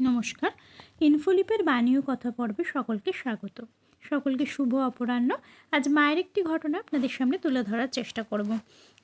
নমস্কার। ইনফোলিপের বাণী কথা পর্বে সকলকে স্বাগত। সকলকে শুভ অপরাহ্ন। আজ মায়ের একটি ঘটনা আপনাদের সামনে তুলে ধরার চেষ্টা করব।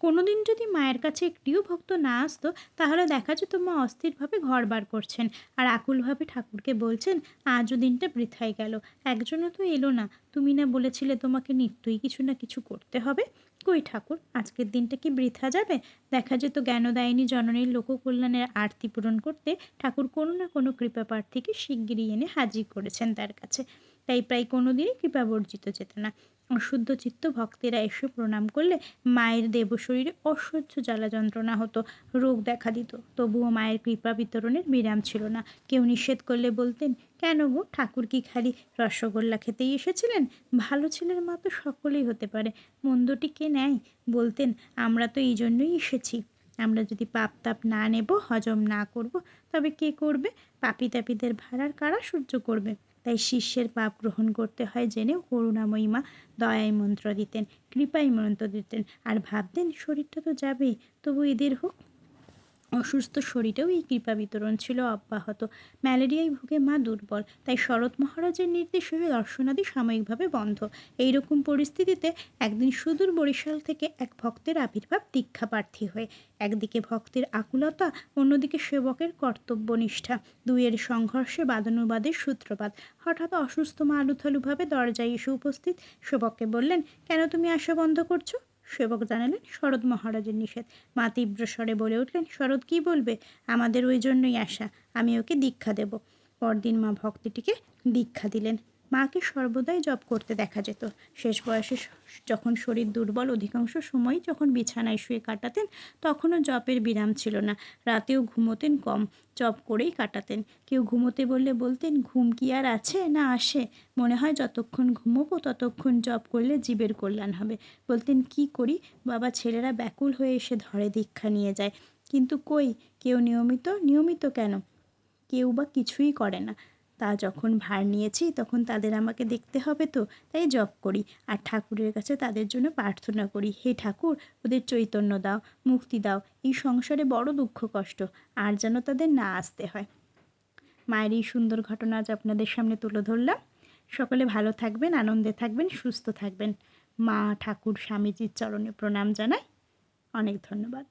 কোনোদিন যদি মায়ের কাছে একটিও ভক্ত না আসতো, তাহলে দেখা যেত মা অস্থিরভাবে ঘর বার করছেন আর আকুলভাবে ঠাকুরকে বলছেন, আজও দিনটা বৃথাই গেল, একজনও তো এলো না, তুমি না বলেছিলে তোমাকে নিত্যই কিছু না কিছু করতে হবে। কই ঠাকুর, আজকের দিনটা কি বৃথা যাবে? দেখা যেত জ্ঞানদায়িনী জননীর লোককল্যাণের আরতি পূরণ করতে ঠাকুর কোনো না কোনো কৃপাপ্রার্থীকে শিগগিরই এনে হাজির করেছেন তার কাছে। তাই প্রায় কোনো দিনই কৃপা বর্জিত যেত না। অশুদ্ধ চিত্ত ভক্তেরা এসে প্রণাম করলে মায়ের দেবশরীরে অসহ্য জ্বালা যন্ত্রণা হতো, রোগ দেখা দিত। তবুও মায়ের কৃপা বিতরণের বিরাম ছিল না। কেউ নিষেধ করলে বলতেন, কেন গো, ঠাকুর কি খালি রসগোল্লা খেতেই এসেছিলেন? ভালো ছেলের মা তো সকলেই হতে পারে, মন্দটি কে নেয়? বলতেন, আমরা তো এই জন্যই এসেছি। আমরা যদি পাপ তাপ না নেব, হজম না করব, তবে কে করবে? পাপী তাপীদের ভার কারা সহ্য করবে? তাই শিষ্যের পাপ গ্রহণ করতে হয় জেনেও করুণাময়ী মা দয়ায় মন্ত্র দিতেন, কৃপায় মন্ত্র দিতেন, আর ভাবতেন শরীরটা তো যাবেই, তবু এদের হোক। অসুস্থ শরীরেও এই কৃপা বিতরণ ছিল অব্যাহত। ম্যালেরিয়ায় ভুগে মা দুর্বল, তাই শরৎ মহারাজের নির্দেশে দর্শনাদি সাময়িকভাবে বন্ধ। এইরকম পরিস্থিতিতে একদিন সুদূর বরিশাল থেকে এক ভক্তের আবির্ভাব দীক্ষাপ্রার্থী হয়ে। একদিকে ভক্তের আকুলতা, অন্যদিকে সেবকের কর্তব্যনিষ্ঠা, দুইয়ের সংঘর্ষে বাদানুবাদের সূত্রপাত। হঠাৎ অসুস্থ মা আলুথালুভাবে দরজায় এসে উপস্থিত। সেবককে বললেন, কেন তুমি আসা বন্ধ করছো? সেবক জানালেন, শরৎ মহারাজের নিষেধ। মা তীব্র স্বরে বলে উঠলেন, শরৎ কী বলবে? আমাদের ওই জন্যই আসা, আমি ওকে দীক্ষা দেব। পরদিন মা ভক্তটিকে দীক্ষা দিলেন। মাকে সর্বদাই জপ করতে দেখা যেত। শেষ বয়সে যখন শরীর দুর্বল, অধিকাংশ সময় যখন বিছানায় শুয়ে কাটাতেন, তখনও জপের বিরাম ছিল না। রাতেও ঘুমোতেন কম, জপ করেই কাটাতেন। কেউ ঘুমোতে বললে বলতেন, ঘুম কি আর আছে না আসে? মনে হয় যতক্ষণ ঘুমোবো ততক্ষণ জপ করলে জীবের কল্যাণ হবে। বলতেন, কি করি বাবা, ছেলেরা ব্যাকুল হয়ে এসে ধরে, দীক্ষা নিয়ে যায়, কিন্তু কই কেউ নিয়মিত কেন? কেউ বা কিছুই করে না। তা যখন ভার নিয়েছি তখন তাদের আমাকে দেখতে হবে তো, তাই জপ করি আর ঠাকুরের কাছে তাদের জন্য প্রার্থনা করি, হে ঠাকুর, ওদের চৈতন্য দাও, মুক্তি দাও, এই সংসারে বড় দুঃখ কষ্ট, আর যেন তাদের না আসতে হয়। মায়ের এই সুন্দর ঘটনা আজ আপনাদের সামনে তুলে ধরলাম। সকলে ভালো থাকবেন, আনন্দে থাকবেন, সুস্থ থাকবেন। মা, ঠাকুর, স্বামীজির চরণে প্রণাম জানাই। অনেক ধন্যবাদ।